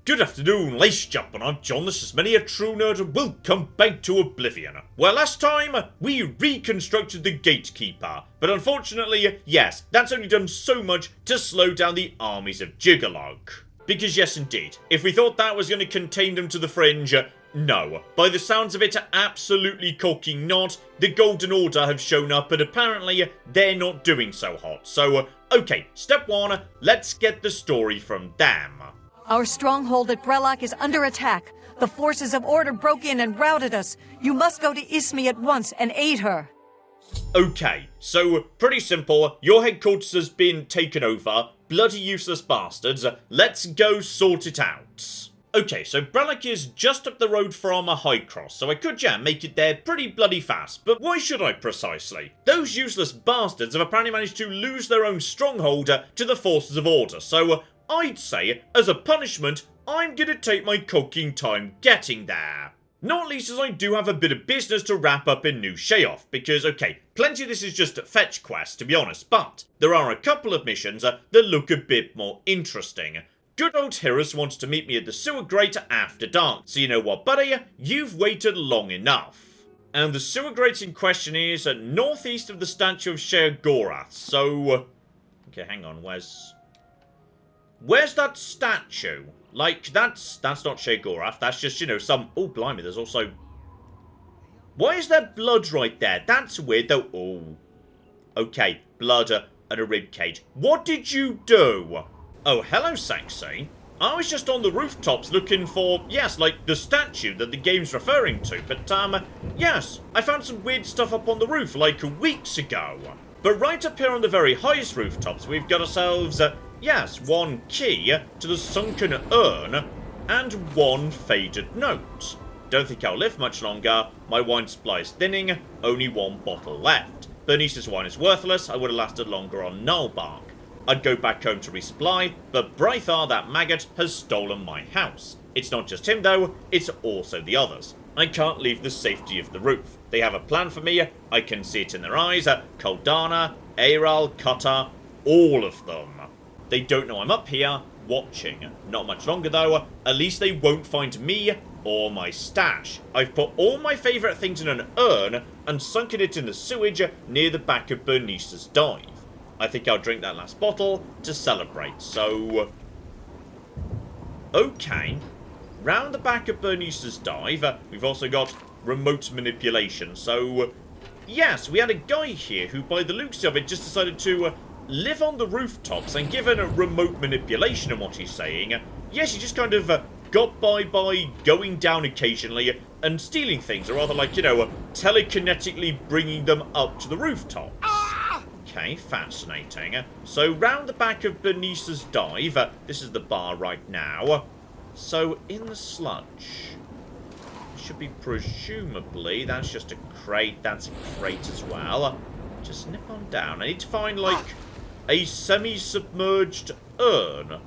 Good afternoon, ladies and gentlemen, I'm John, this is Many a True Nerd, and welcome back to Oblivion. Well, last time, we reconstructed the Gatekeeper, but unfortunately, yes, that's only done so much to slow down the armies of Jiggalog. Because yes indeed, if we thought that was going to contain them to the fringe, no. By the sounds of it, absolutely cocking not. The Golden Order have shown up, but apparently, they're not doing so hot. So, okay, step one, let's get the story from them. Our stronghold at Brellock is under attack. The forces of order broke in and routed us. You must go to Ismi at once and aid her. Okay, so pretty simple. Your headquarters has been taken over. Bloody useless bastards. Let's go sort it out. Okay, so Brellock is just up the road from a High Cross, so I could, make it there pretty bloody fast. But why should I precisely? Those useless bastards have apparently managed to lose their own stronghold to the forces of order, so I'd say, as a punishment, I'm gonna take my cooking time getting there. Not least as I do have a bit of business to wrap up in New Sheoth, because, okay, plenty of this is just fetch quests, to be honest, but there are a couple of missions that look a bit more interesting. Good old Hirus wants to meet me at the sewer grate after dark, so you know what, buddy? You've waited long enough. And the sewer grate in question is northeast of the statue of Sheoth, so okay, hang on, Where's that statue? Like, that's not Sheoth, that's just, some... Oh, blimey, there's also... Why is there blood right there? That's weird, though. Oh. Okay, blood and a ribcage. What did you do? Oh, hello, sexy. I was just on the rooftops looking for, yes, like, the statue that the game's referring to. But, yes, I found some weird stuff up on the roof, like, weeks ago. But right up here on the very highest rooftops, we've got ourselves... yes, one key to the sunken urn, and one faded note. Don't think I'll live much longer. My wine supply is thinning, only one bottle left. Bernice's wine is worthless, I would have lasted longer on Nullbark. I'd go back home to resupply, but Braithar, that maggot, has stolen my house. It's not just him though, it's also the others. I can't leave the safety of the roof. They have a plan for me, I can see it in their eyes. Kuldana, Aral, Kutta, all of them. They don't know I'm up here, watching. Not much longer though, at least they won't find me or my stash. I've put all my favourite things in an urn and sunken it in the sewage near the back of Bernice's dive. I think I'll drink that last bottle to celebrate, so... Okay. Round the back of Bernice's dive, we've also got remote manipulation, so... Yes, we had a guy here who, by the looks of it, just decided to... live on the rooftops, and given a remote manipulation in what he's saying, yes, he just kind of got by going down occasionally and stealing things, or rather like, telekinetically bringing them up to the rooftops. Okay, fascinating. So, round the back of Bernice's dive, this is the bar right now, so in the sludge, should be presumably, that's just a crate, that's a crate as well. Just nip on down. I need to find, like... a semi-submerged urn.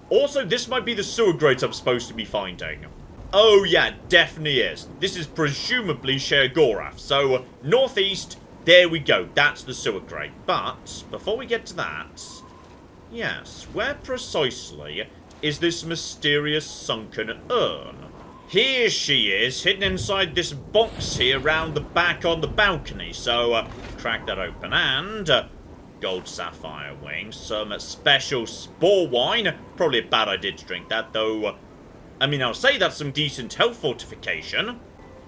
Also, this might be the sewer grate I'm supposed to be finding. Oh yeah, definitely is. This is presumably Sheoth. So, northeast, there we go. That's the sewer grate. But, before we get to that... Yes, where precisely is this mysterious sunken urn? Here she is, hidden inside this box here round the back on the balcony. So, crack that open and... gold sapphire wings, some special spore wine. Probably a bad idea to drink that, though. I mean, I'll say that's some decent health fortification.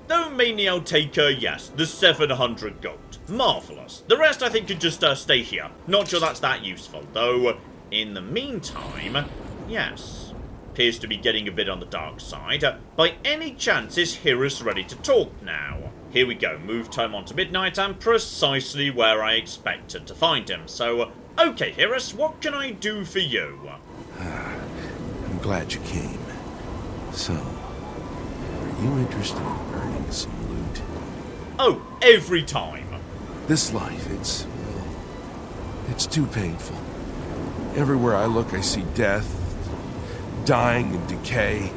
Though mainly I'll take, yes, the 700 gold. Marvellous. The rest I think could just stay here. Not sure that's that useful, though. In the meantime, yes. Appears to be getting a bit on the dark side. By any chance is Hirus ready to talk now? Here we go, move time on to midnight and precisely where I expected to find him. So, okay, Hirus, what can I do for you? I'm glad you came. So, are you interested in earning some loot? Oh, every time. This life, it's too painful. Everywhere I look, I see death, dying and decay.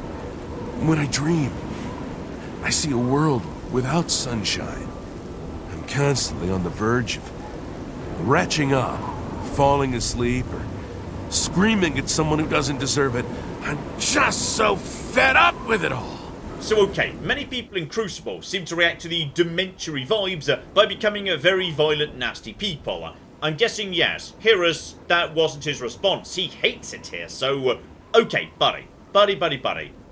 When I dream, I see a world without sunshine. I'm constantly on the verge of retching up, falling asleep, or screaming at someone who doesn't deserve it. I'm just so fed up with it all. So okay, many people in Crucible seem to react to the dementia vibes by becoming a very violent, nasty people. I'm guessing, yes, Hirus, that wasn't his response. He hates it here, so... okay, buddy.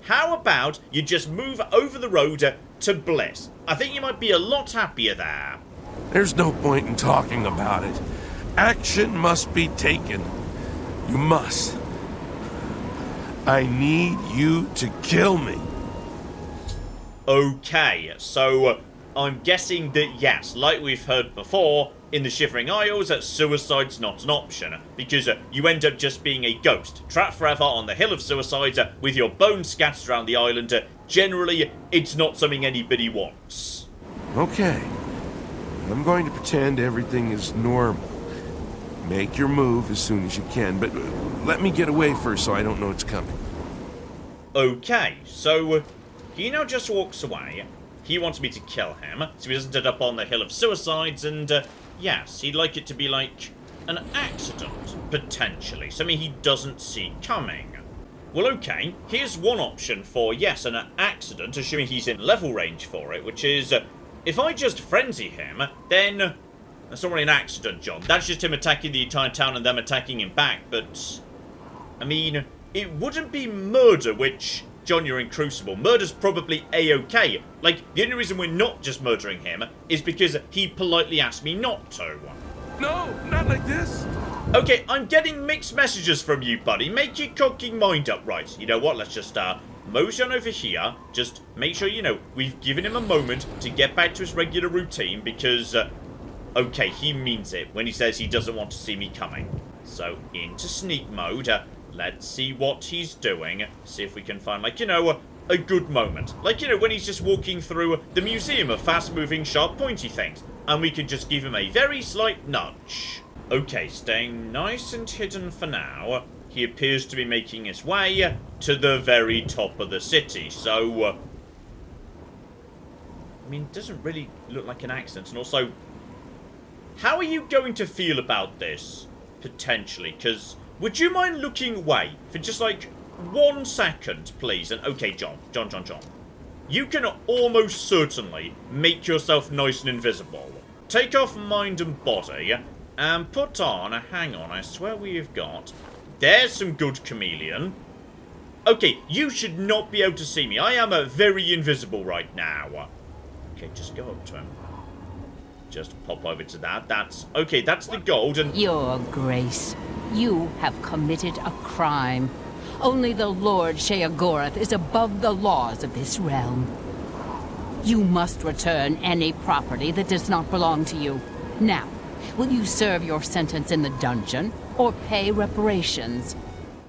How about you just move over the road to Bliss? I think you might be a lot happier there. There's no point in talking about it. Action must be taken. You must. I need you to kill me. Okay, so I'm guessing that yes, like we've heard before, in the Shivering Isles, suicide's not an option, because you end up just being a ghost, trapped forever on the Hill of Suicides with your bones scattered around the island. Generally, it's not something anybody wants. Okay. I'm going to pretend everything is normal. Make your move as soon as you can, but let me get away first so I don't know it's coming. Okay, so he now just walks away. He wants me to kill him, so he doesn't end up on the Hill of Suicides, and yes, he'd like it to be like an accident, potentially, something he doesn't see coming. Well, okay, here's one option for, yes, an accident, assuming he's in level range for it, which is, if I just frenzy him, then that's not really an accident, John. That's just him attacking the entire town and them attacking him back, but, I mean, it wouldn't be murder, which... John, you're in Crucible. Murder's probably A-okay. Like, the only reason we're not just murdering him is because he politely asked me not to. No, not like this. Okay, I'm getting mixed messages from you, buddy. Make your cocking mind up. Right, you know what? Let's just, mosey on over here. Just make sure, you know, we've given him a moment to get back to his regular routine because, okay, he means it when he says he doesn't want to see me coming. So, into sneak mode. Let's see what he's doing. See if we can find, like, you know, a good moment. Like, you know, when he's just walking through the museum of fast-moving, sharp, pointy things. And we can just give him a very slight nudge. Okay, staying nice and hidden for now. He appears to be making his way to the very top of the city. So, I mean, it doesn't really look like an accident. And also, how are you going to feel about this? Potentially, because... would you mind looking away for just, like, 1 second, please? And, okay, John. You can almost certainly make yourself nice and invisible. Take off mind and body, and put on... hang on, I swear we've got... there's some good chameleon. Okay, you should not be able to see me. I am very invisible right now. Okay, just go up to him. Just pop over to that. That's... okay, that's the gold, and... Your Grace, you have committed a crime. Only the Lord Sheoth is above the laws of this realm. You must return any property that does not belong to you. Now, will you serve your sentence in the dungeon, or pay reparations?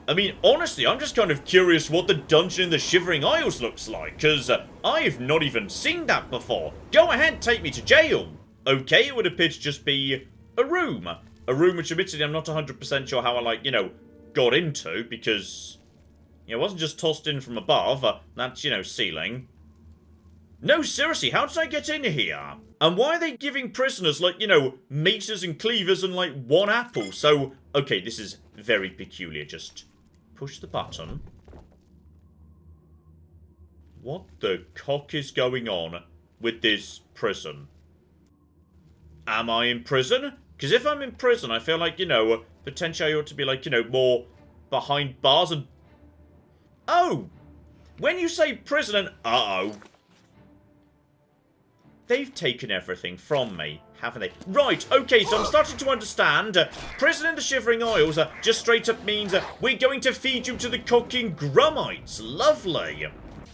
I mean, honestly, I'm just kind of curious what the dungeon in the Shivering Isles looks like, because I've not even seen that before. Go ahead, take me to jail. Okay, it would appear to just be a room. A room which, admittedly, I'm not 100% sure how I, like, you know, got into, because, you know, it wasn't just tossed in from above. That's, you know, ceiling. No, seriously, how did I get in here? And why are they giving prisoners, like, you know, maces and cleavers and, like, 1 apple? So, okay, this is very peculiar. Just push the button. What the cock is going on with this prison? Am I in prison? Because if I'm in prison, I feel like, you know, potentially I ought to be, like, you know, more behind bars and... oh! When you say prison and... uh-oh. They've taken everything from me, haven't they? Right, okay, so I'm starting to understand. Prison in the Shivering Isles just straight up means we're going to feed you to the cocking grummites. Lovely.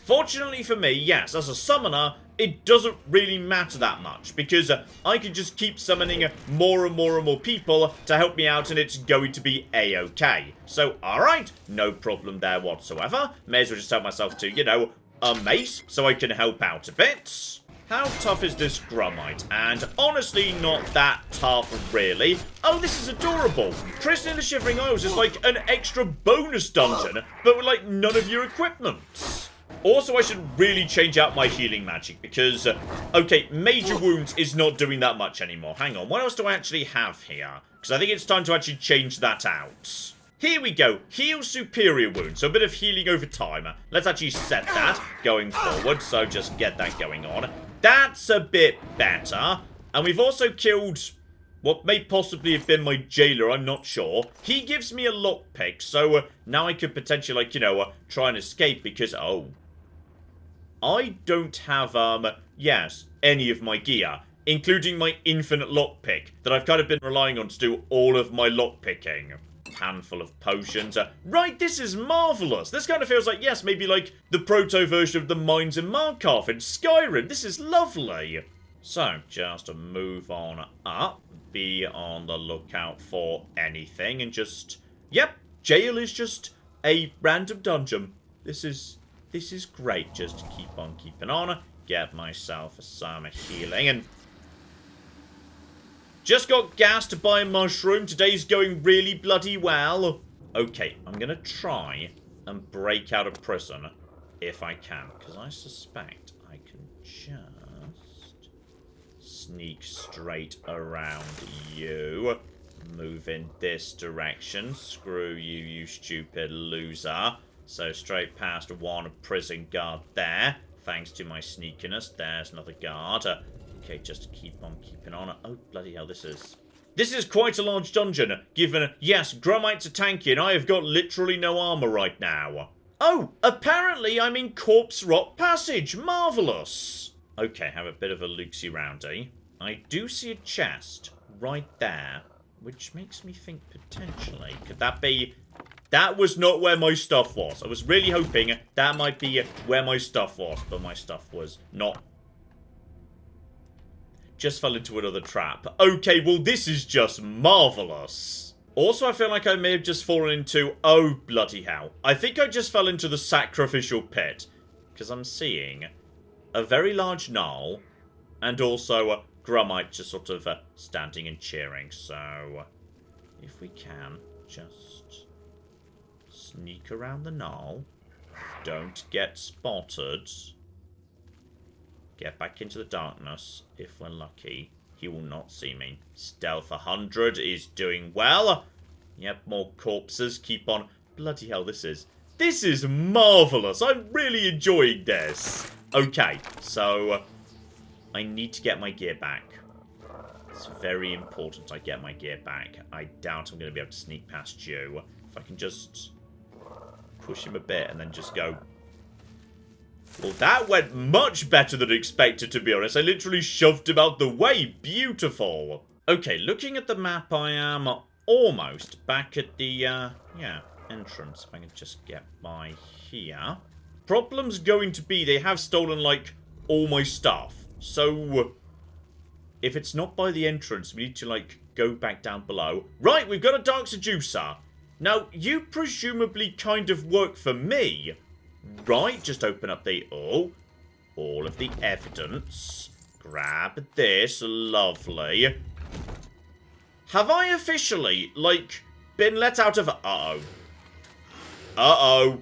Fortunately for me, yes, as a summoner, it doesn't really matter that much, because I can just keep summoning more and more and more people to help me out, and it's going to be A-okay. So, alright, no problem there whatsoever. May as well just help myself to, you know, a mace, so I can help out a bit. How tough is this grummite? And honestly, not that tough, really. Oh, this is adorable. Prison in the Shivering Isles is like an extra bonus dungeon, but with, like, none of your equipment. Also, I should really change out my healing magic because, okay, major wounds is not doing that much anymore. Hang on, what else do I actually have here? Because I think it's time to actually change that out. Here we go. Heal superior wounds. So a bit of healing over time. Let's actually set that going forward. So just get that going on. That's a bit better. And we've also killed what may possibly have been my jailer. I'm not sure. He gives me a lockpick. So now I could potentially, like, you know, try and escape because, oh, I don't have, yes, any of my gear, including my infinite lockpick that I've kind of been relying on to do all of my lockpicking. Handful of potions. Right, this is marvellous. This kind of feels like, yes, maybe like the proto version of the mines in Markarth in Skyrim. This is lovely. So, just to move on up, be on the lookout for anything, and just, yep, jail is just a random dungeon. This is great. Just keep on keeping on. Get myself some healing, and just got gassed by a mushroom. Today's going really bloody well. Okay, I'm gonna try and break out of prison if I can, because I suspect I can just sneak straight around you. Move in this direction. Screw you, you stupid loser. So straight past one prison guard there. Thanks to my sneakiness. There's another guard. Okay, just keep on keeping on. Oh, bloody hell, this is quite a large dungeon, given, yes, Grummite's a tanky, and I have got literally no armor right now. Oh, apparently I'm in Corpse Rot Passage. Marvellous. Okay, have a bit of a loosey-roundy. I do see a chest right there, which makes me think potentially, could that be... That was not where my stuff was. I was really hoping that might be where my stuff was, but my stuff was not. Just fell into another trap. Okay, well, this is just marvellous. Also, I feel like I may have just fallen into... Oh, bloody hell. I think I just fell into the sacrificial pit. Because I'm seeing a very large gnoll and also Grummite just sort of standing and cheering. So, if we can, just sneak around the gnoll. Don't get spotted. Get back into the darkness. If we're lucky, he will not see me. Stealth 100 is doing well. Yep, more corpses. Keep on. Bloody hell, this is marvellous. I'm really enjoying this. Okay, so I need to get my gear back. It's very important I get my gear back. I doubt I'm going to be able to sneak past you. If I can just push him a bit and then just go... Well, that went much better than expected, to be honest. I literally shoved him out the way. Beautiful. Okay, looking at the map, I am almost back at the, entrance. If I can just get by here. Problem's going to be they have stolen, like, all my stuff. So, if it's not by the entrance, we need to, like, go back down below. Right, we've got a Dark Seducer. Now, you presumably kind of work for me. Right, just open up the... Oh, all of the evidence. Grab this. Lovely. Have I officially, like, been let out of... Uh-oh. Uh-oh.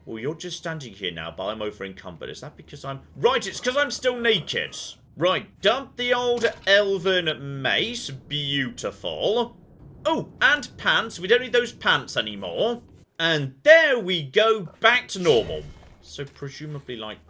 Well, you're just standing here now, but I'm over encumbered. Is that because I'm... Right, it's because I'm still naked. Right, dump the old elven mace. Beautiful. Oh, and pants. We don't need those pants anymore. And there we go, back to normal. So presumably, like...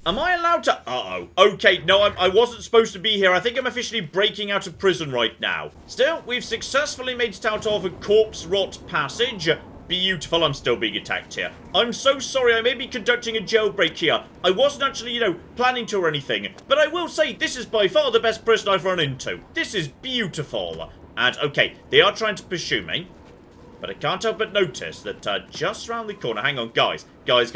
Am I allowed to... Uh-oh. Okay, no, I wasn't supposed to be here. I think I'm officially breaking out of prison right now. Still, we've successfully made it out of a Corpse Rot Passage. Beautiful, I'm still being attacked here. I'm so sorry, I may be conducting a jailbreak here. I wasn't actually, planning to or anything. But I will say, this is by far the best prison I've run into. This is beautiful. And, okay, they are trying to pursue me. But I can't help but notice that just around the corner... Hang on, guys. Guys.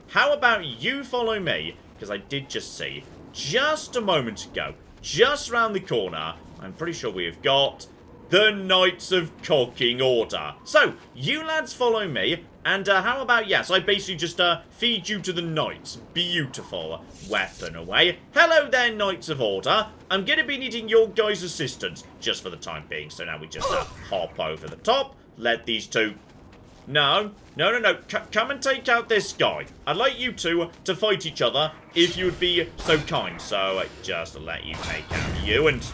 How about you follow me? Because I did just see, just a moment ago, just around the corner, I'm pretty sure we have got the Knights of Cocking Order. So, you lads follow me. And how about, yes, I basically just feed you to the Knights. Beautiful. Weapon away. Hello there, Knights of Order. I'm going to be needing your guys' assistance just for the time being. So now we just hop over the top. Let these two... No. Come and take out this guy. I'd like you two to fight each other if you would be so kind. So just let you take out you and...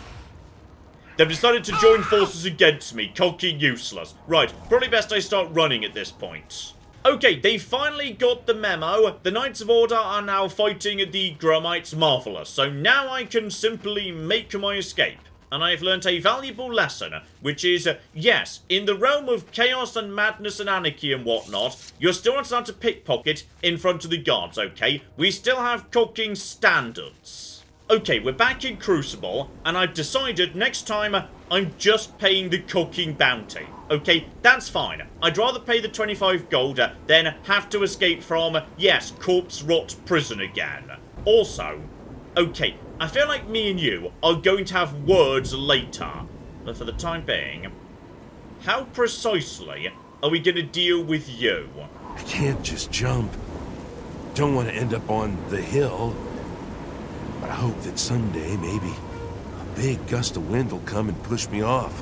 They've decided to join forces against me. Cocky useless. Right, probably best I start running at this point. Okay, they finally got the memo. The Knights of Order are now fighting the Grummites. Marvellous. So now I can simply make my escape. And I've learnt a valuable lesson, which is, yes, in the realm of chaos and madness and anarchy and whatnot, you're still not allowed to pickpocket in front of the guards, okay? We still have cooking standards. Okay, we're back in Crucible, and I've decided next time I'm just paying the cooking bounty. Okay, that's fine. I'd rather pay the 25 gold than have to escape from, yes, corpse rot prison again. Also, okay, I feel like me and you are going to have words later. But for the time being, how precisely are we going to deal with you? I can't just jump. Don't want to end up on the hill. But I hope that someday, maybe, a big gust of wind will come and push me off.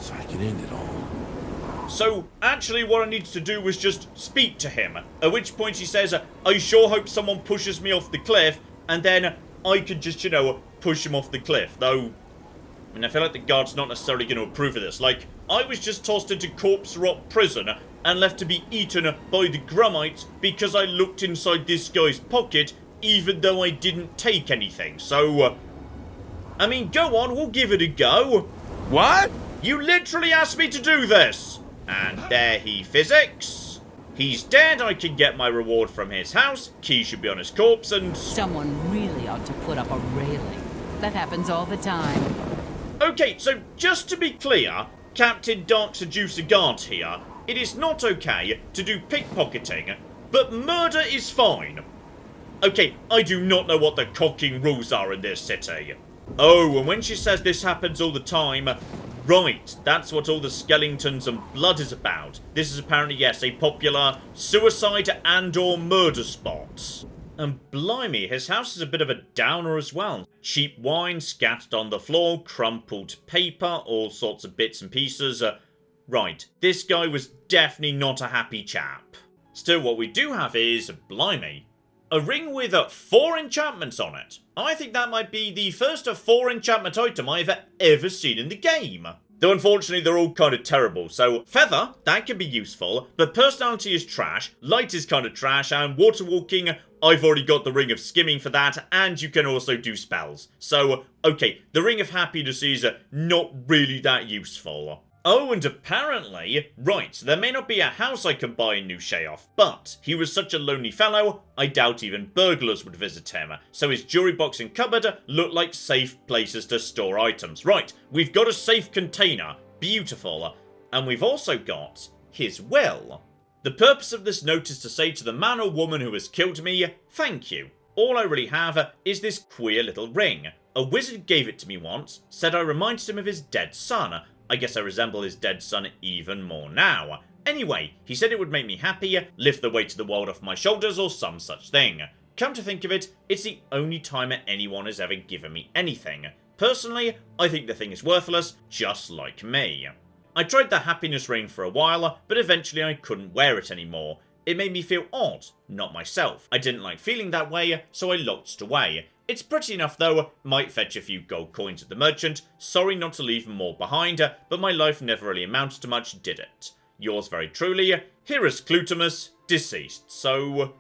So I can end it all. So, actually what I needed to do was just speak to him. At which point he says, I sure hope someone pushes me off the cliff, and then I could just, you know, push him off the cliff. Though, I mean, I feel like the guard's not necessarily going to approve of this. Like, I was just tossed into corpse rot prison and left to be eaten by the Grummites because I looked inside this guy's pocket, even though I didn't take anything. So, I mean, go on, we'll give it a go. What? You literally asked me to do this. And there he physics. He's dead, I can get my reward from his house, key should be on his corpse, and... Someone really ought to put up a railing. That happens all the time. Okay, so just to be clear, Captain Dark Seducer Guard here, it is not okay to do pickpocketing, but murder is fine. Okay, I do not know what the cocking rules are in this city. Oh, and when she says this happens all the time... Right, that's what all the skeletons and blood is about. This is apparently, yes, a popular suicide and or murder spot. And blimey, his house is a bit of a downer as well. Cheap wine scattered on the floor, crumpled paper, all sorts of bits and pieces. Right, this guy was definitely not a happy chap. Still, what we do have is, blimey, a ring with 4 enchantments on it. I think that might be the first 4 enchantment item I've ever seen in the game. Though unfortunately they're all kind of terrible, so feather, that can be useful, but personality is trash, light is kind of trash, and water walking, I've already got the ring of skimming for that, and you can also do spells. So, okay, the ring of happiness is not really that useful. Oh, and apparently, right, there may not be a house I can buy in New Sheoth, but he was such a lonely fellow, I doubt even burglars would visit him, so his jewelry box and cupboard look like safe places to store items. Right, we've got a safe container, beautiful, and we've also got his will. The purpose of this note is to say to the man or woman who has killed me, thank you. All I really have is this queer little ring. A wizard gave it to me once, said I reminded him of his dead son. I guess I resemble his dead son even more now. Anyway, he said it would make me happy, lift the weight of the world off my shoulders, or some such thing. Come to think of it, it's the only time anyone has ever given me anything. Personally, I think the thing is worthless, just like me. I tried the happiness ring for a while, but eventually I couldn't wear it anymore. It made me feel odd, not myself. I didn't like feeling that way, so I locked it away. It's pretty enough though, might fetch a few gold coins at the merchant, sorry not to leave more behind, but my life never really amounted to much, did it? Yours very truly, Hyrus Clutimus, deceased, so...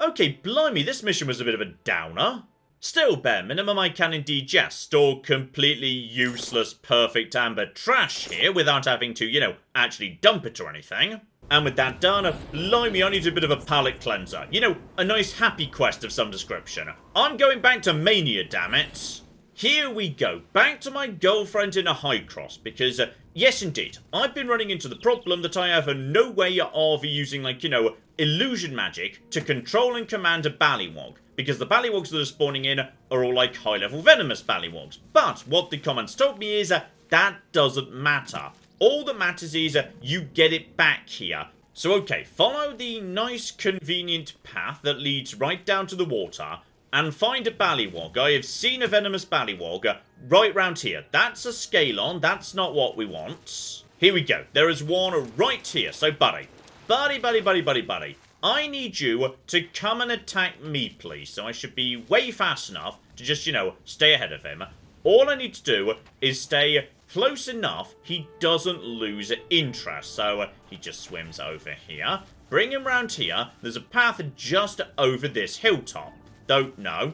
Okay, blimey, this mission was a bit of a downer. Still, bare minimum, I can indeed just store completely useless perfect amber trash here without having to, you know, actually dump it or anything. And with that done, blimey, I need a bit of a palate cleanser. You know, a nice happy quest of some description. I'm going back to Mania, damn it. Here we go, back to my girlfriend in a high cross, because, yes indeed, I've been running into the problem that I have no way of using, like, you know, illusion magic to control and command a ballywog, because the ballywogs that are spawning in are all, like, high-level venomous ballywogs. But what the comments told me is that doesn't matter. All that matters is you get it back here. So okay, follow the nice convenient path that leads right down to the water and find a ballywog. I have seen a venomous ballywog right round here. That's a scalon, that's not what we want. Here we go, there is one right here. So buddy, I need you to come and attack me please. So I should be way fast enough to just, you know, stay ahead of him. all I need to do is stay close enough he doesn't lose interest. So he just swims over here. Bring him round here. There's a path just over this hilltop. Don't know.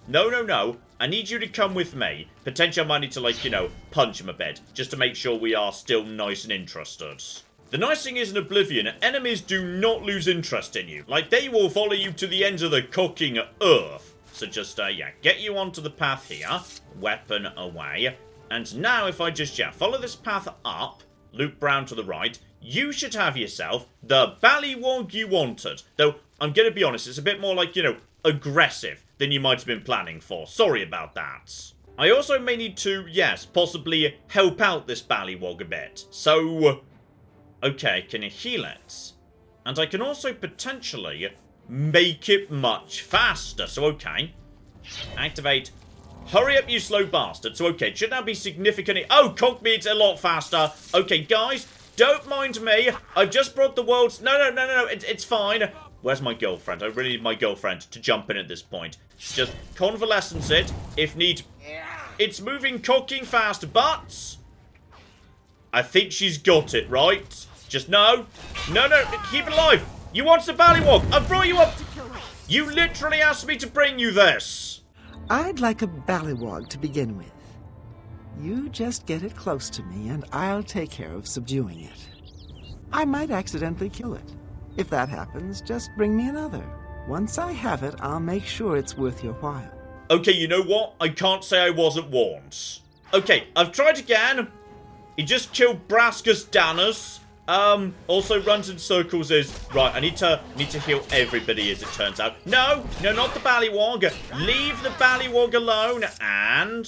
No. I need you to come with me. Potentially I might need to, like, you know, punch him a bit. Just to make sure we are still nice and interested. The nice thing is in Oblivion, enemies do not lose interest in you. Like, they will follow you to the ends of the cooking earth. So just, yeah, get you onto the path here. Weapon away. And now if I just, yeah, follow this path up, loop round to the right, you should have yourself the ballywog you wanted. Though, I'm going to be honest, it's a bit more like, you know, aggressive than you might have been planning for. Sorry about that. I also may need to, yes, possibly help out this ballywog a bit. So, okay, can you heal it? And I can also potentially make it much faster. So, okay. Activate. Hurry up, you slow bastard. So, okay, it should now be significantly... Oh, cock me, it's a lot faster. Okay, guys, don't mind me. I've just brought the world's... No. It's fine. Where's my girlfriend? I really need my girlfriend to jump in at this point. Just convalescence it, if need... It's moving cocking fast, but... I think she's got it, right? Just no, keep it alive. You want the ballywog? I brought you up. You literally asked me to bring you this. I'd like a ballywog to begin with. You just get it close to me, and I'll take care of subduing it. I might accidentally kill it. If that happens, just bring me another. Once I have it, I'll make sure it's worth your while. Okay, you know what? I can't say I wasn't warned. Okay, I've tried again. He just killed Braskus Danus. Also runs in circles is... Right, I need to heal everybody as it turns out. No, not the ballywog. Leave the ballywog alone, and...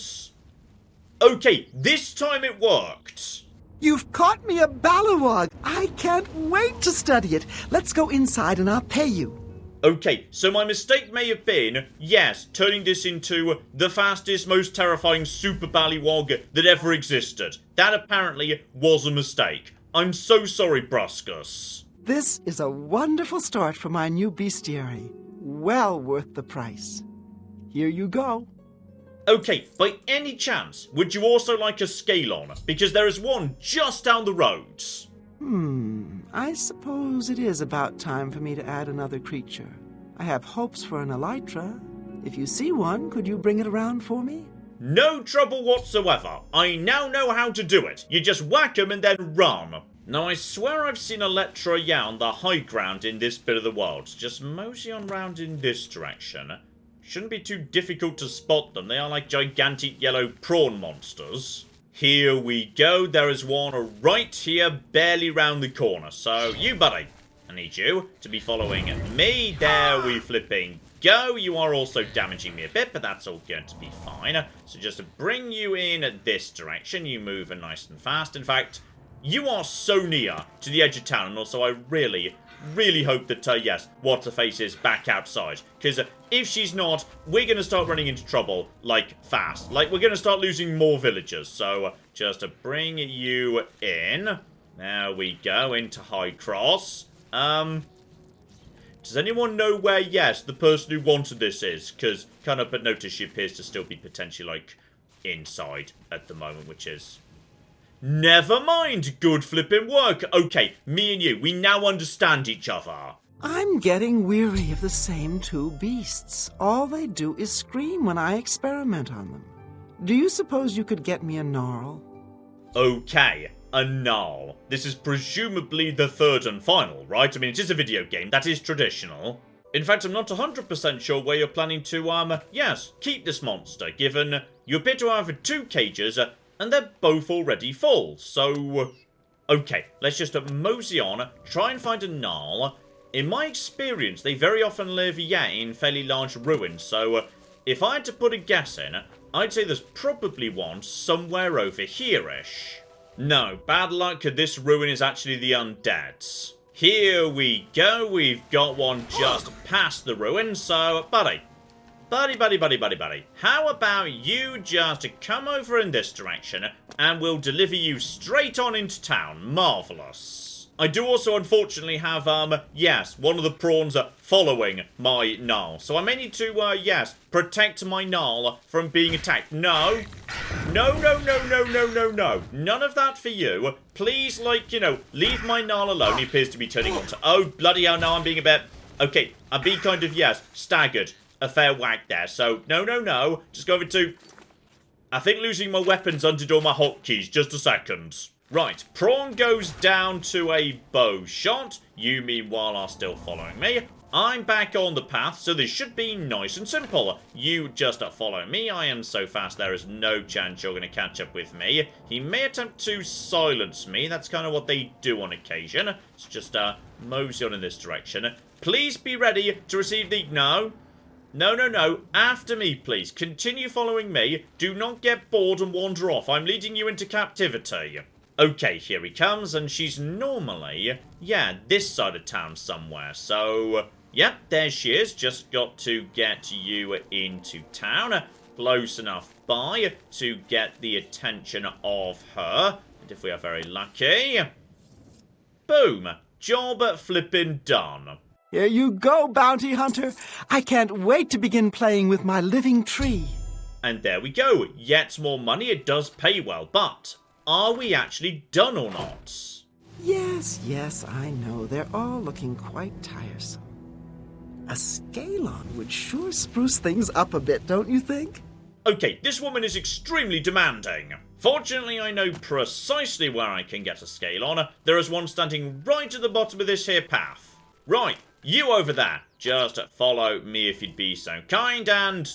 Okay, this time it worked. You've caught me a ballywog. I can't wait to study it. Let's go inside and I'll pay you. Okay, so my mistake may have been, yes, turning this into the fastest, most terrifying super ballywog that ever existed. That apparently was a mistake. I'm so sorry, Braskus. This is a wonderful start for my new bestiary. Well worth the price. Here you go. Okay, by any chance, would you also like a Scalon? Because there is one just down the road. I suppose it is about time for me to add another creature. I have hopes for an elytra. If you see one, could you bring it around for me? No trouble whatsoever. I now know how to do it. You just whack 'em and then run. Now, I swear I've seen Elytra, yeah, on the high ground in this bit of the world. Just mosey on round in this direction. Shouldn't be too difficult to spot them. They are like gigantic yellow prawn monsters. Here we go. There is one right here, barely round the corner. So, you buddy, I need you to be following me. There we flipping go. You are also damaging me a bit, but that's all going to be fine. So just to bring you in this direction, you move nice and fast. In fact, you are so near to the edge of town, and also I really hope that, yes, What's-Her-Face is back outside. Because if she's not, we're going to start running into trouble, like, fast. Like, we're going to start losing more villagers. So, just to bring you in. There we go, into High Cross. Does anyone know where, yes, the person who wanted this is? Because, kind of, but notice she appears to still be potentially, like, inside at the moment, which is... Never mind, good flipping work. Okay, me and you, we now understand each other. I'm getting weary of the same two beasts. All they do is scream when I experiment on them. Do you suppose you could get me a gnarl? Okay, a gnarl. This is presumably the third and final, right? I mean, it is a video game, that is traditional. In fact, I'm not 100% sure where you're planning to, yes, keep this monster, given you appear to have 2 cages, and they're both already full, so... Okay, let's just mosey on, try and find a gnarl. In my experience, they very often live, yeah, in fairly large ruins, so if I had to put a guess in, I'd say there's probably one somewhere over here-ish. No, bad luck, this ruin is actually the undead's. Here we go, we've got one just past the ruin, so, buddy, how about you just come over in this direction, and we'll deliver you straight on into town. Marvellous. I do also, unfortunately, have, yes, one of the prawns following my Gnarl. So I may need to, yes, protect my Gnarl from being attacked. No. No, no, no, no, no, no, no. None of that for you. Please, like, you know, leave my Gnarl alone. He appears to be turning onto... Oh, bloody hell, now I'm being a bit... Okay, I'm being kind of, yes, staggered. A fair whack there. So, no, no, no. Just go over to... I think losing my weapons undid all my hotkeys. Just a second. Right, prawn goes down to a bow shot. You, meanwhile, are still following me. I'm back on the path, so this should be nice and simple. You just follow me. I am so fast, there is no chance you're going to catch up with me. He may attempt to silence me. That's kind of what they do on occasion. Let's just mosey on in this direction. Please be ready to receive the... No. No, no, no. After me, please. Continue following me. Do not get bored and wander off. I'm leading you into captivity. Okay, here he comes, and she's normally, yeah, this side of town somewhere. So, yep, there she is. Just got to get you into town. Close enough by to get the attention of her. And if we are very lucky... Boom. Job flippin' done. Here you go, bounty hunter. I can't wait to begin playing with my living tree. And there we go. Yet more money. It does pay well, but... Are we actually done or not? Yes, yes, I know. They're all looking quite tiresome. A scalon would sure spruce things up a bit, don't you think? Okay, this woman is extremely demanding. Fortunately, I know precisely where I can get a scalon. There is one standing right at the bottom of this here path. Right, you over there. Just follow me if you'd be so kind, and...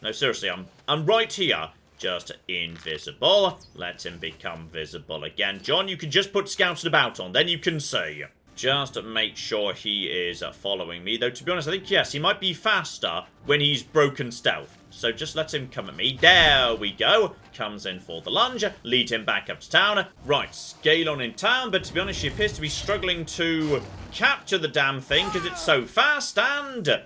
No, seriously, I'm right here. Just invisible. Let him become visible again. John, you can just put scouted about on, then you can see. Just make sure he is following me. Though, to be honest, I think, yes, he might be faster when he's broken stealth. So just let him come at me. There we go. Comes in for the lunge. Lead him back up to town. Right, Scalon in town. But to be honest, she appears to be struggling to capture the damn thing because it's so fast. And...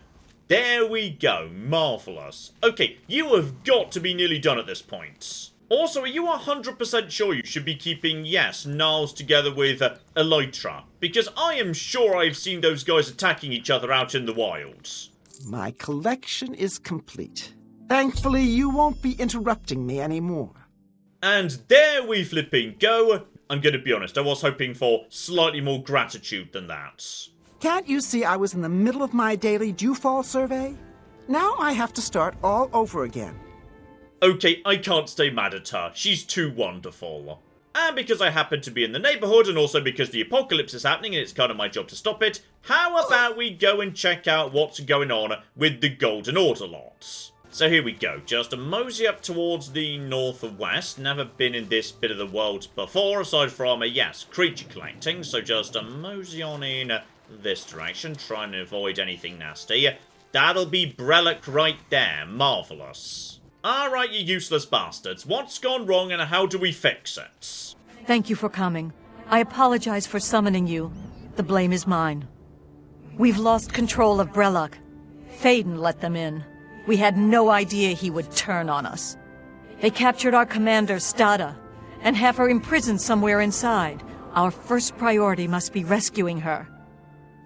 there we go. Marvellous. Okay, you have got to be nearly done at this point. Also, are you 100% sure you should be keeping, yes, Gnarls together with Elytra? Because I am sure I've seen those guys attacking each other out in the wilds. My collection is complete. Thankfully, you won't be interrupting me anymore. And there we flipping go. I'm going to be honest, I was hoping for slightly more gratitude than that. Can't you see I was in the middle of my daily dewfall survey? Now I have to start all over again. Okay, I can't stay mad at her. She's too wonderful. And because I happen to be in the neighborhood, and also because the apocalypse is happening and it's kind of my job to stop it, how about we go and check out what's going on with the Golden Order lots? So here we go. Just a mosey up towards the northwest. Never been in this bit of the world before, aside from, yes, creature collecting. So just a mosey on in... this direction, trying to avoid anything nasty. That'll be Brellock right there. Marvellous. Alright, you useless bastards. What's gone wrong and how do we fix it? Thank you for coming. I apologize for summoning you. The blame is mine. We've lost control of Brellock. Thaden let them in. We had no idea he would turn on us. They captured our commander, Stada, and have her imprisoned somewhere inside. Our first priority must be rescuing her.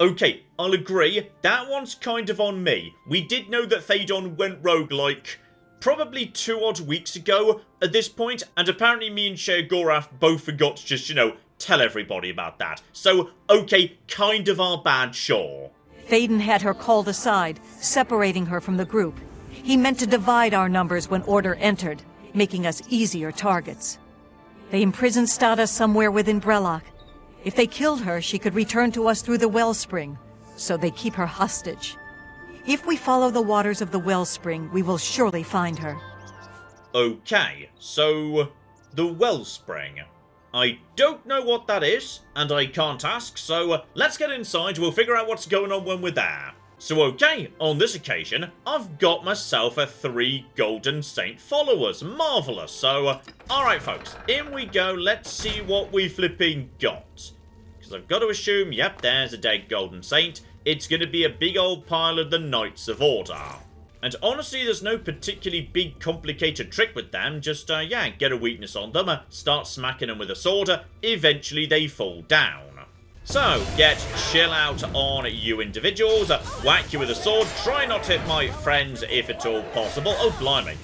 Okay, I'll agree. That one's kind of on me. We did know that Thaden went rogue, like, probably 2 odd weeks ago at this point, and apparently me and Sheoth both forgot to just, you know, tell everybody about that. So, okay, kind of our bad, sure. Thaden had her called aside, separating her from the group. He meant to divide our numbers when Order entered, making us easier targets. They imprisoned Stada somewhere within Brellock. If they killed her, she could return to us through the wellspring, so they keep her hostage. If we follow the waters of the wellspring, we will surely find her. Okay, so the wellspring. I don't know what that is, and I can't ask, so let's get inside, we'll figure out what's going on when we're there. So okay, on this occasion, I've got myself 3 Golden Saint followers. Marvellous. So, alright folks, in we go. Let's see what we flipping got. Because I've got to assume, yep, there's a dead Golden Saint. It's going to be a big old pile of the Knights of Order. And honestly, there's no particularly big complicated trick with them. Just, yeah, get a weakness on them, start smacking them with a sword, eventually they fall down. So, get chill out on you individuals, whack you with a sword, try not to hit my friends if at all possible. Oh, blimey.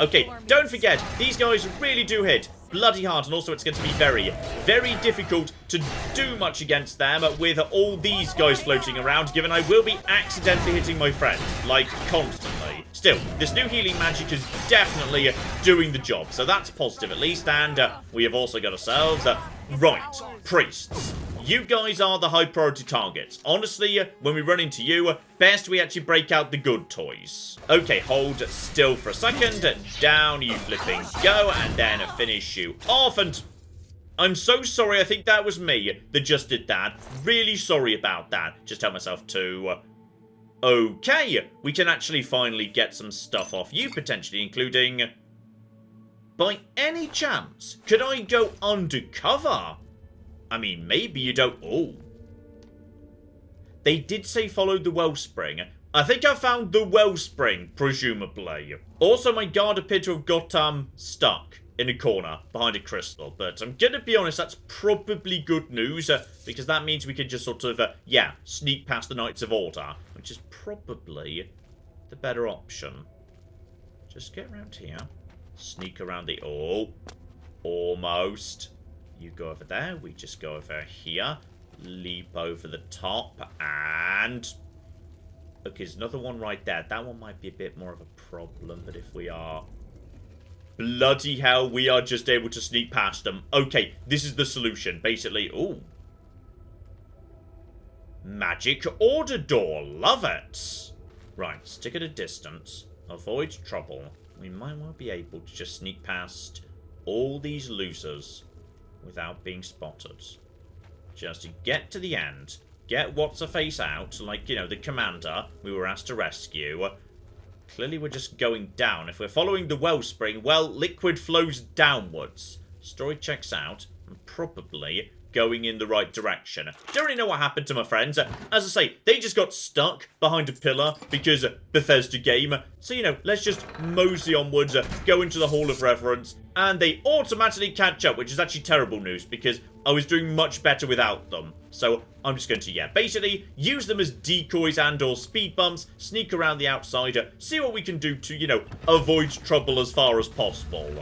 Okay, don't forget, these guys really do hit bloody hard, and also it's going to be very, very difficult to do much against them with all these guys floating around, given I will be accidentally hitting my friends, like, constantly. Still, this new healing magic is definitely doing the job, so that's positive at least, and we have also got ourselves, right, priests. You guys are the high priority targets. Honestly, when we run into you, best we actually break out the good toys. Okay, hold still for a second. Down you flipping go, and then finish you off. And I'm so sorry, I think that was me that just did that. Really sorry about that. Just tell myself to... Okay, we can actually finally get some stuff off you, potentially, including... By any chance, could I go undercover? I mean, maybe you don't... Oh. They did say follow the wellspring. I think I found the wellspring, presumably. Also, my guard appeared to have got, stuck in a corner behind a crystal. But I'm gonna be honest, that's probably good news, because that means we can just sort of, yeah, sneak past the Knights of Order, which is probably the better option. Just get around here. Sneak around the... Oh. Almost. You go over there, we just go over here, leap over the top, and... Okay, there's another one right there. That one might be a bit more of a problem, but if we are... Bloody hell, we are just able to sneak past them. Okay, this is the solution, basically. Ooh. Magic order door, love it. Right, stick at a distance, avoid trouble. We might well be able to just sneak past all these losers without being spotted. Just to get to the end, get What's-Her-Face out, like, you know, the commander we were asked to rescue. Clearly we're just going down. If we're following the wellspring, well, liquid flows downwards. Story checks out, and probably going in the right direction. Don't really know what happened to my friends. As I say, they just got stuck behind a pillar because Bethesda game. So, you know, let's just mosey onwards, go into the Hall of Reverence, and they automatically catch up, which is actually terrible news because I was doing much better without them. So I'm just going to, yeah, basically use them as decoys and or speed bumps, sneak around the outside, see what we can do to, you know, avoid trouble as far as possible.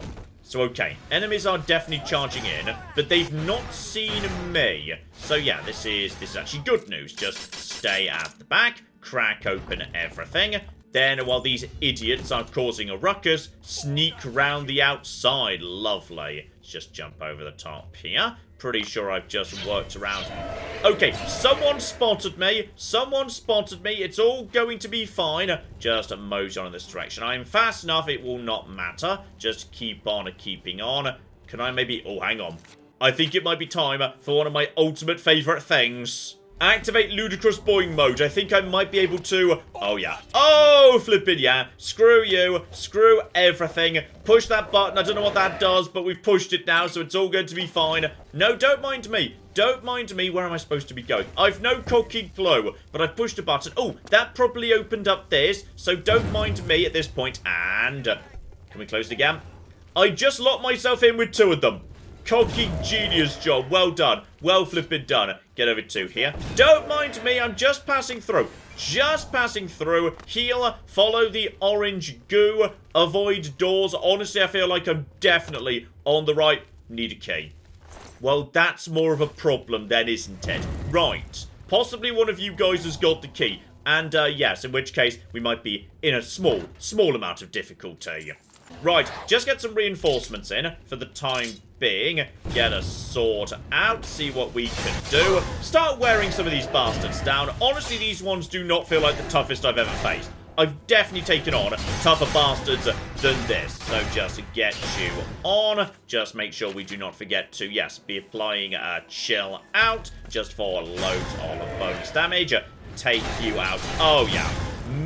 So, okay, enemies are definitely charging in, but they've not seen me. So, yeah, this is actually good news. Just stay at the back, crack open everything. Then, while these idiots are causing a ruckus, sneak round the outside. Lovely. Let's just jump over the top here. Pretty sure I've just worked around. Okay, someone spotted me. Someone spotted me. It's all going to be fine. Just mosey on in this direction. I'm fast enough. It will not matter. Just keep on keeping on. Can I maybe... Oh, hang on. I think it might be time for one of my ultimate favourite things. Activate ludicrous boing mode. I think I might be able to... Oh, yeah. Oh, flippin' yeah. Screw you. Screw everything. Push that button. I don't know what that does, but we've pushed it now, so it's all going to be fine. No, don't mind me. Don't mind me. Where am I supposed to be going? I've no cocky glow, but I've pushed a button. Oh, that probably opened up this, so don't mind me at this point. And... can we close it again? I just locked myself in with two of them. Cocky genius job. Well done. Well flippin' done. Get over to here. Don't mind me. I'm just passing through. Just passing through. Heal. Follow the orange goo. Avoid doors. Honestly, I feel like I'm definitely on the right... Need a key. Well, that's more of a problem then, isn't it? Right. Possibly one of you guys has got the key. And, yes, in which case, we might be in a small amount of difficulty. Right, just get some reinforcements in for the time being. Get a sword out, see what we can do. Start wearing some of these bastards down. Honestly, these ones do not feel like the toughest I've ever faced. I've definitely taken on tougher bastards than this. So just get you on. Just make sure we do not forget to, yes, be applying a chill out just for loads of bonus damage. Take you out. Oh, yeah.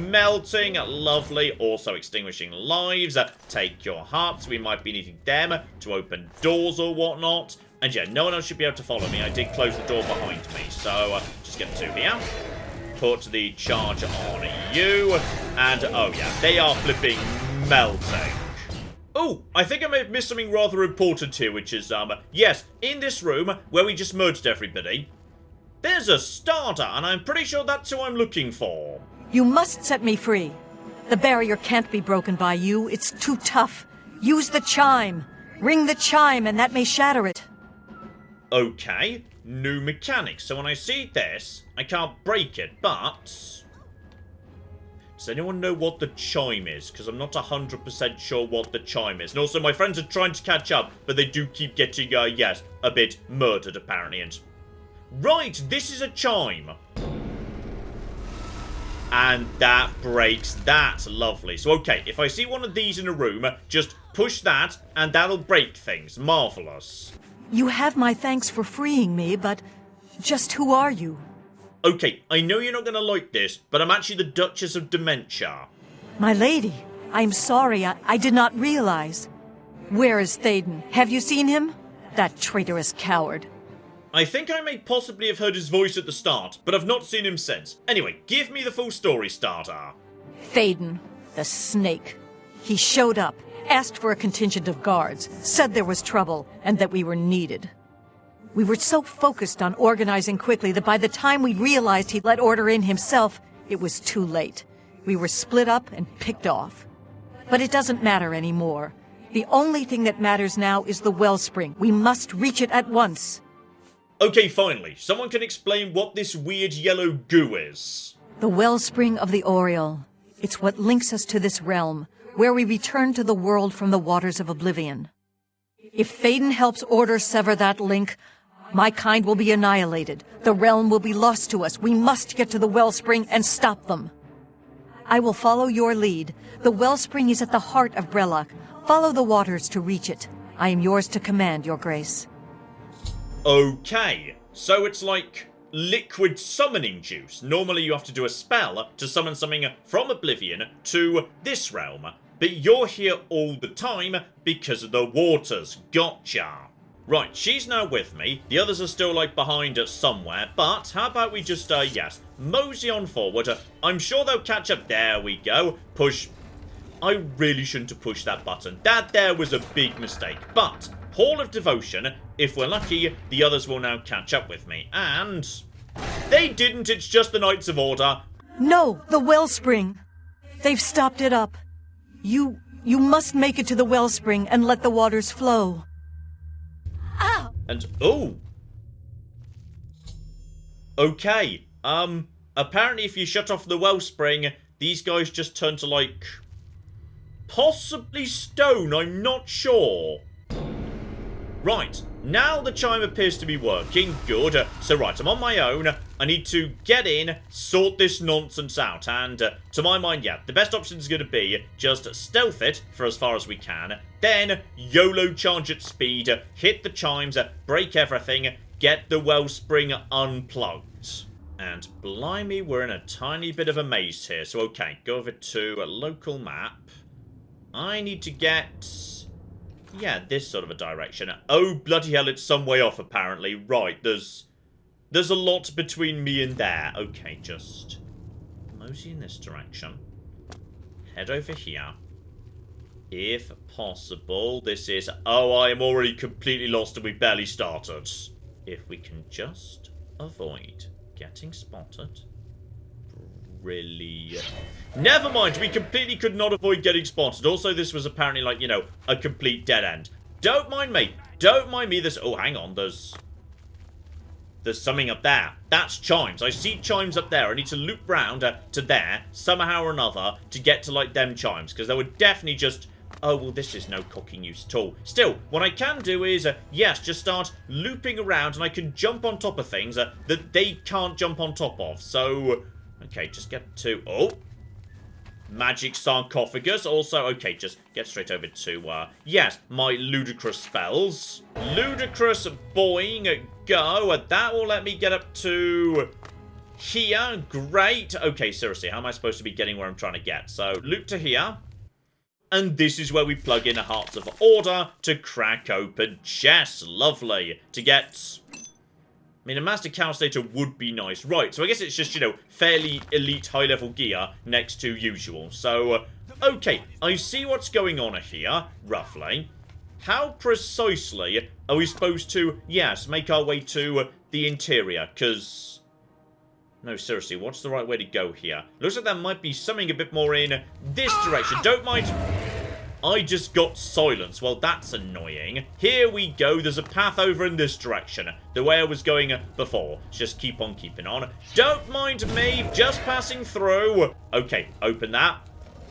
Melting, lovely. Also extinguishing lives. Take your hearts. We might be needing them to open doors or whatnot. And yeah, no one else should be able to follow me. I did close the door behind me. So just get to here. Put the charge on you. And oh yeah, they are flipping melting. Oh, I think I may have missed something rather important here, which is, yes, in this room where we just merged everybody, There's a starter, and I'm pretty sure that's who I'm looking for. You must set me free. The barrier can't be broken by you. It's too tough. Use the chime. Ring the chime, and that may shatter it. Okay, new mechanics. So when I see this, I can't break it, but... Does anyone know what the chime is? Because I'm not 100% sure what the chime is. And also, my friends are trying to catch up, but they do keep getting, yes, a bit murdered, apparently. And right, this is a chime. And that breaks that. Lovely. So, okay, if I see one of these in a room, just push that, and that'll break things. Marvellous. You have my thanks for freeing me, but just who are you? Okay, I know you're not going to like this, but I'm actually the Duchess of Dementia. My lady, I'm sorry, I did not realize. Where is Thaden? Have you seen him? That traitorous coward. I think I may possibly have heard his voice at the start, but I've not seen him since. Anyway, give me the full story, starter. Thaden, the snake. He showed up, asked for a contingent of guards, said there was trouble, and that we were needed. We were so focused on organizing quickly that by the time we realized he'd let order in himself, it was too late. We were split up and picked off. But it doesn't matter anymore. The only thing that matters now is the wellspring. We must reach it at once. Okay, finally, someone can explain what this weird yellow goo is. The wellspring of the Oriole. It's what links us to this realm, where we return to the world from the waters of Oblivion. If Thaden helps Order sever that link, my kind will be annihilated. The realm will be lost to us. We must get to the wellspring and stop them. I will follow your lead. The wellspring is at the heart of Brellock. Follow the waters to reach it. I am yours to command, your grace. Okay, so it's like liquid summoning juice. Normally you have to do a spell to summon something from Oblivion to this realm. But you're here all the time because of the waters. Gotcha. Right, she's now with me. The others are still, like, behind us somewhere. But how about we just, yes, mosey on forward. I'm sure they'll catch up. There we go. Push. I really shouldn't have pushed that button. That there was a big mistake. But Hall of Devotion. If we're lucky, the others will now catch up with me. And they didn't. It's just the Knights of Order. No, the wellspring. They've stopped it up. You must make it to the wellspring and let the waters flow. Ow! And, oh. Okay. Apparently if you shut off the wellspring, these guys just turn to, like, possibly stone. I'm not sure. Right. Now the chime appears to be working. Good. So, right, I'm on my own. I need to get in, sort this nonsense out. And, to my mind, yeah, the best option is going to be just stealth it for as far as we can. Then, YOLO charge at speed, hit the chimes, break everything, get the wellspring unplugged. And, blimey, we're in a tiny bit of a maze here. So, okay, go over to a local map. I need to get... yeah, this sort of a direction. Oh, bloody hell, it's some way off, apparently. Right, there's a lot between me and there. Okay, just mosey in this direction. Head over here. If possible, this is... oh, I am already completely lost and we barely started. If we can just avoid getting spotted. Really... never mind, we completely could not avoid getting spotted. Also, this was apparently, like, you know, a complete dead end. Don't mind me. Don't mind me. This... oh, hang on. There's something up there. That's chimes. I see chimes up there. I need to loop round to there, somehow or another, to get to, like, them chimes. Because they would definitely just... oh, well, this is no cooking use at all. Still, what I can do is, yes, just start looping around, and I can jump on top of things that they can't jump on top of. So... okay, just get to... oh. Magic sarcophagus. Also, okay, just get straight over to, yes, my ludicrous spells. Ludicrous boing, go. That will let me get up to here. Great. Okay, seriously, how am I supposed to be getting where I'm trying to get? So, loop to here. And this is where we plug in a Hearts of Order to crack open chests. Lovely. To get... I mean, a Master Calculator would be nice. Right, so I guess it's just, you know, fairly elite high-level gear next to usual. So, okay, I see what's going on here, roughly. how precisely are we supposed to, yes, make our way to the interior? Because... no, seriously, what's the right way to go here? Looks like there might be something a bit more in this direction. Don't mind... I just got silence. Well, that's annoying. Here we go. There's a path over in this direction. The way I was going before. Just keep on keeping on. Don't mind me. Just passing through. Okay, open that.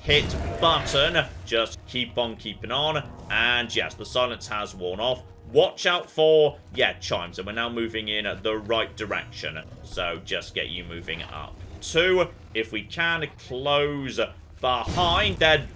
Hit button. Just keep on keeping on. And yes, the silence has worn off. Watch out for, yeah, chimes. And we're now moving in the right direction. So just get you moving up. 2. If we can, close behind. Then...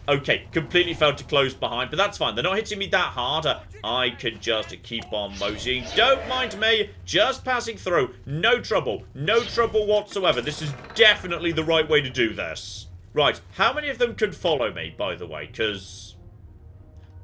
okay, completely failed to close behind, but that's fine. They're not hitting me that hard. I could just keep on moseying. Don't mind me, just passing through. No trouble whatsoever. This is definitely the right way to do this. Right, how many of them could follow me, by the way? Because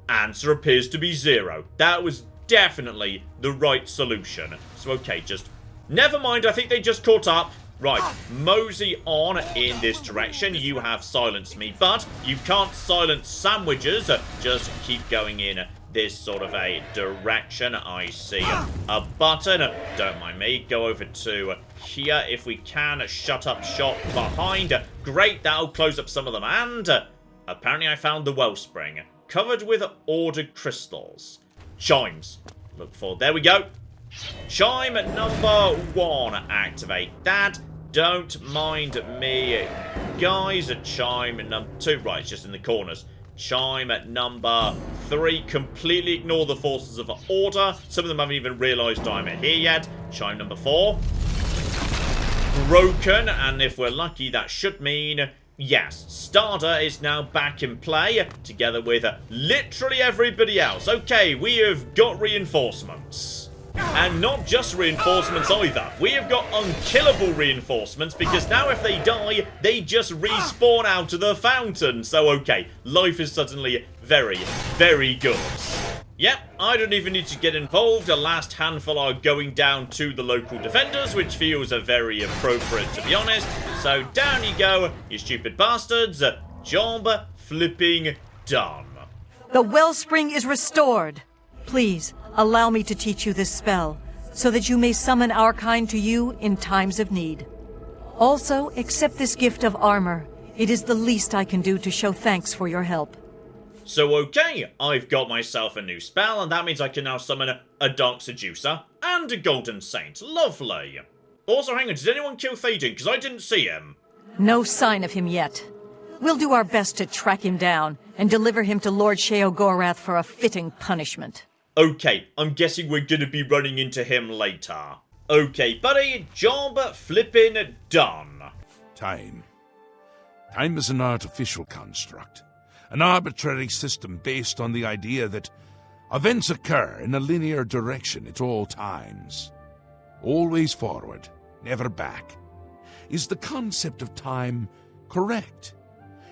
answer appears to be 0. That was definitely the right solution. So, okay, just never mind. I think they just caught up. Right, mosey on in this direction. You have silenced me, but you can't silence sandwiches. Just keep going in this sort of a direction. I see a button. Don't mind me. Go over to here if we can. Shut up shop behind. Great, that'll close up some of them. And apparently I found the wellspring. Covered with ordered crystals. Chimes. Look for, there we go. Chime number 1. Activate that. Don't mind me, guys. Chime number 2. Right, it's just in the corners. Chime number 3. Completely ignore the forces of order. Some of them haven't even realised I'm here yet. Chime number 4. Broken. And if we're lucky, that should mean... yes, Starter is now back in play, together with literally everybody else. Okay, we have got reinforcements. And not just reinforcements either. We have got unkillable reinforcements, because now if they die, they just respawn out of the fountain. So, okay, life is suddenly very, very good. Yep, I don't even need to get involved. The last handful are going down to the local defenders, which feels very appropriate, to be honest. So down you go, you stupid bastards. Job flipping done. The wellspring is restored. Please, allow me to teach you this spell, so that you may summon our kind to you in times of need. Also, accept this gift of armor. It is the least I can do to show thanks for your help. So okay, I've got myself a new spell, and that means I can now summon a Dark Seducer and a Golden Saint. Lovely. Also, hang on, did anyone kill Thaden? Because I didn't see him. No sign of him yet. We'll do our best to track him down and deliver him to Lord Sheoth for a fitting punishment. Okay, I'm guessing we're gonna be running into him later. Okay, buddy, job flipping done. Time. Time is an artificial construct. An arbitrary system based on the idea that events occur in a linear direction at all times. Always forward, never back. Is the concept of time correct?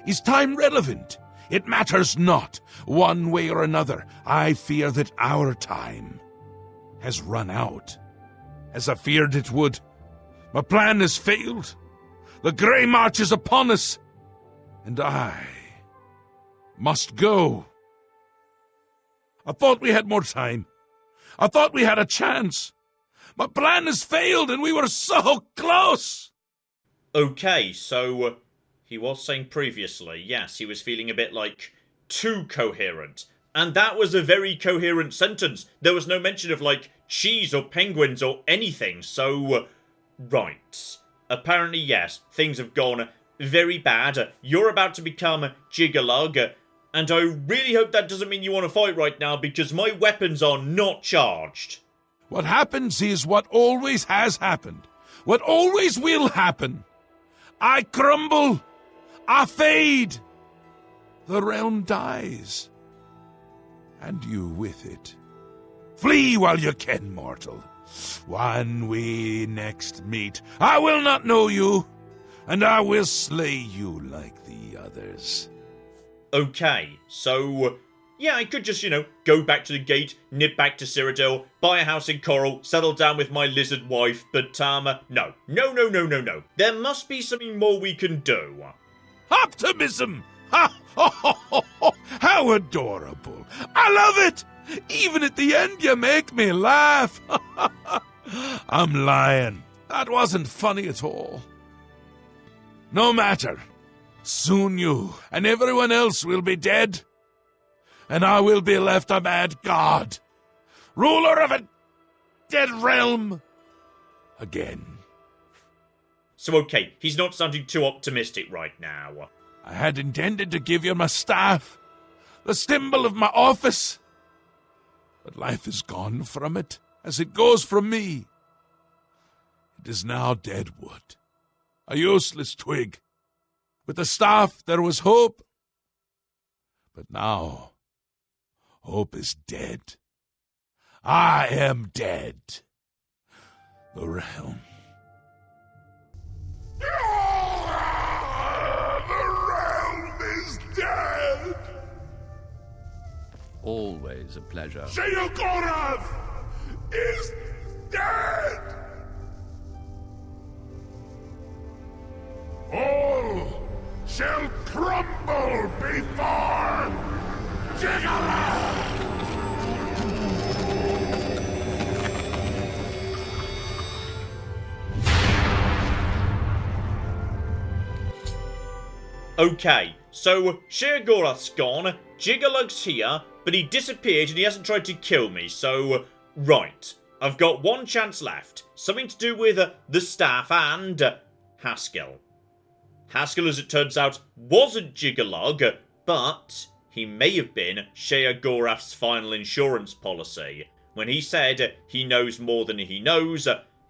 Is time relevant? It matters not. One way or another, I fear that our time has run out. As I feared it would. My plan has failed. The Grey March is upon us. And I must go. I thought we had more time. I thought we had a chance. My plan has failed and we were so close. Okay, so he was saying previously, yes, he was feeling a bit like too coherent. And that was a very coherent sentence. There was no mention of like cheese or penguins or anything. So, right. Apparently, yes, things have gone very bad. You're about to become Jiggalug. And I really hope that doesn't mean you want to fight right now, because my weapons are not charged. What happens is what always has happened. What always will happen. I crumble. I fade. The realm dies. And you with it. Flee while you can, mortal. When we next meet, I will not know you, and I will slay you like the others. Okay, so yeah, I could just, go back to the gate, nip back to Cyrodiil, buy a house in Coral, settle down with my lizard wife, but, no. There must be something more we can do. Optimism! Ha! Oh, how adorable. I love it. Even at the end, you make me laugh. I'm lying. That wasn't funny at all. No matter. Soon you and everyone else will be dead. And I will be left a mad god. Ruler of a dead realm. Again. So okay, he's not sounding too optimistic right now. I had intended to give you my staff, the symbol of my office. But life is gone from it, as it goes from me. It is now dead wood, a useless twig. With the staff there was hope. But now, hope is dead. I am dead. The realm. The realm is dead! Always a pleasure. Sheoth is dead! All shall crumble before Jiggler! Okay, so Sheoth's gone, Jiggalug's here, but he disappeared and he hasn't tried to kill me, so... Right, I've got one chance left. Something to do with the staff and Haskill. Haskill, as it turns out, wasn't Jiggalug, but he may have been Sheoth's final insurance policy. When he said he knows more than he knows,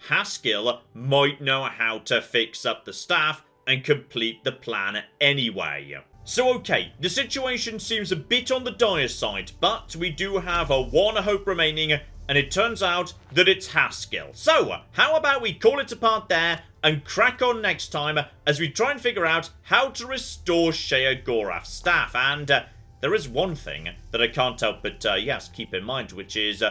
Haskill might know how to fix up the staff and complete the plan anyway. So okay, the situation seems a bit on the dire side, but we do have a one hope remaining, and it turns out that it's Haskill. So, how about we call it apart there, and crack on next time, as we try and figure out how to restore Sheoth's staff, and there is one thing that I can't help but, yes, keep in mind, which is,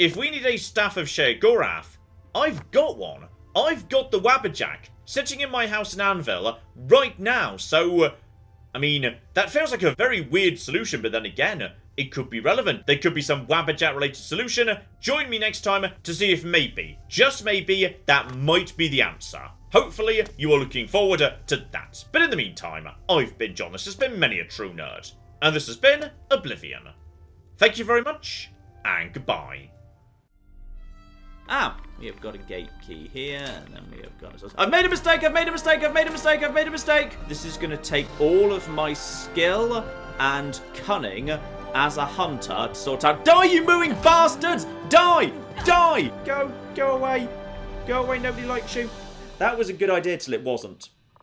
if we need a staff of Sheoth, I've got one. I've got the Wabberjack, sitting in my house in Anvil right now, so... I mean, that feels like a very weird solution, but then again, it could be relevant. There could be some Wabberjack-related solution. Join me next time to see if maybe, just maybe, that might be the answer. Hopefully, you are looking forward to that. But in the meantime, I've been John, this has been Many a True Nerd, and this has been Oblivion. Thank you very much, and goodbye. Ah, we have got a gate key here, and then we have got... I've made a mistake, I've made a mistake, I've made a mistake, I've made a mistake! This is going to take all of my skill and cunning as a hunter to sort out... Die, you mooing bastards! Die! Die! Go away. Go away, nobody likes you. That was a good idea till it wasn't.